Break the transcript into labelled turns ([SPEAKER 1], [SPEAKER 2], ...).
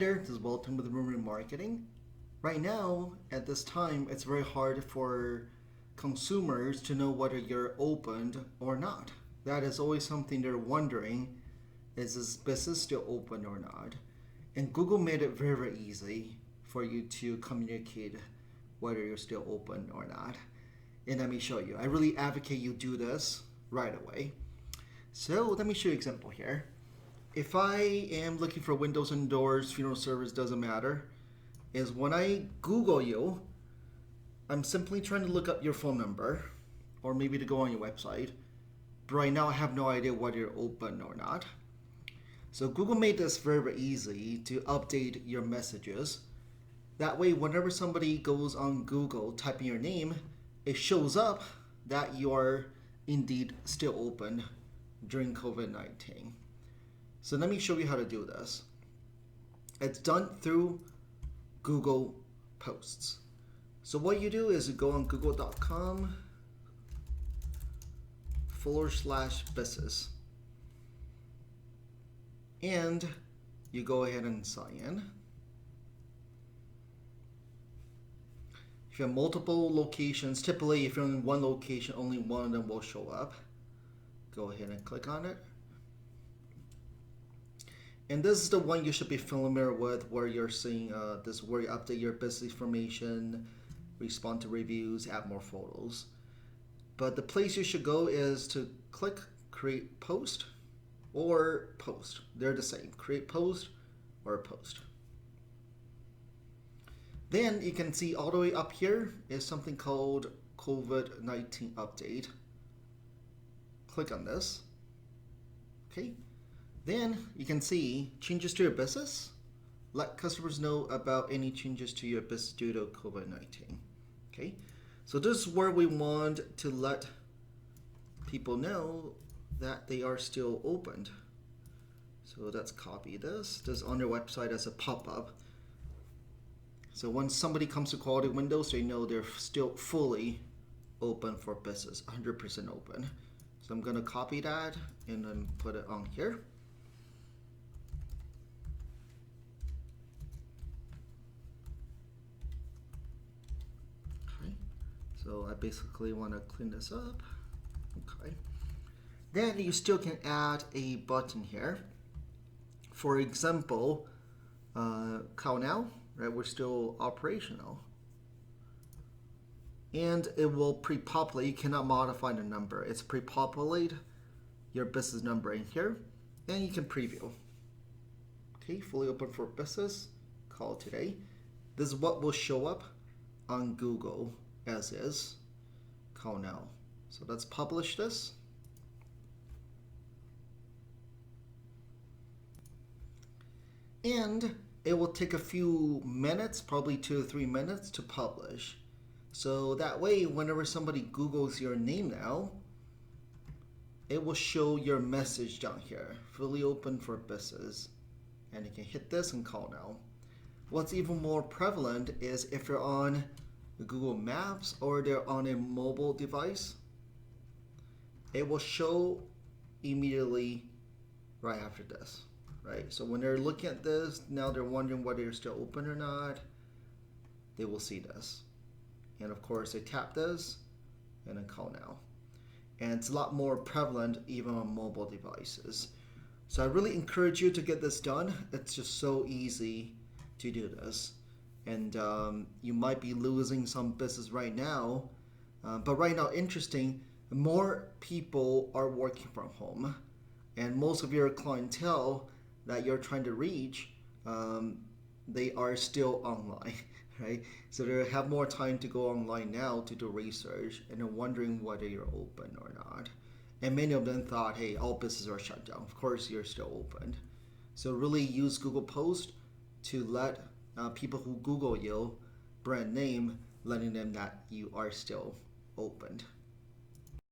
[SPEAKER 1] There, this is Welcome with Rumor Marketing. Right now, at this time, it's very hard for consumers to know whether you're opened or not. That is always something they're wondering, is this business still open or not? And Google made it very, very easy for you to communicate whether you're still open or not. And let me show you. I really advocate you do this right away. So let me show you an example here. If I am looking for windows and doors, funeral service, doesn't matter, is when I Google you, I'm simply trying to look up your phone number or maybe to go on your website. But right now I have no idea whether you're open or not. So Google made this very, very easy to update your messages. That way, whenever somebody goes on Google typing your name, it shows up that you are indeed still open during COVID-19. So let me show you how to do this. It's done through Google Posts. So what you do is you go on google.com/business and you go ahead and sign in. If you have multiple locations, typically if you're in one location, only one of them will show up. Go ahead and click on it. And this is the one you should be familiar with, where you're seeing this, where you update your business information, respond to reviews, add more photos. But the place you should go is to click create post or post. They're the same, create post or post. Then you can see all the way up here is something called COVID-19 update. Click on this. Okay. Then you can see changes to your business. Let customers know about any changes to your business due to COVID-19. Okay, so this is where we want to let people know that they are still opened. So let's copy this. This is on their website as a pop-up. So when somebody comes to Quality Windows, they know they're still fully open for business, 100% open. So I'm going to copy that and then put it on here. So I basically want to clean this up. Okay. Then you still can add a button here. For example, call now, right? We're still operational. And it will pre-populate. You cannot modify the number. It's pre-populate your business number in here. And you can preview. Okay, fully open for business. Call today. This is what will show up on Google as is. Call now. So let's publish this. And it will take a few minutes, probably 2 to 3 minutes to publish. So that way, whenever somebody Googles your name now, it will show your message down here, fully open for business. And you can hit this and call now. What's even more prevalent is if you're on Google Maps or they're on a mobile device, it will show immediately right after this, right? So when they're looking at this, now they're wondering whether you're still open or not, they will see this. And of course they tap this and then call now. And it's a lot more prevalent even on mobile devices. So I really encourage you to get this done. It's just so easy to do this. And you might be losing some business right now. But right now, interesting, more people are working from home. And most of your clientele that you're trying to reach, they are still online, right? So they have more time to go online now to do research and they're wondering whether you're open or not. And many of them thought, hey, all businesses are shut down. Of course, you're still open. So really use Google Post to let people who Google you brand name, letting them that you are still opened.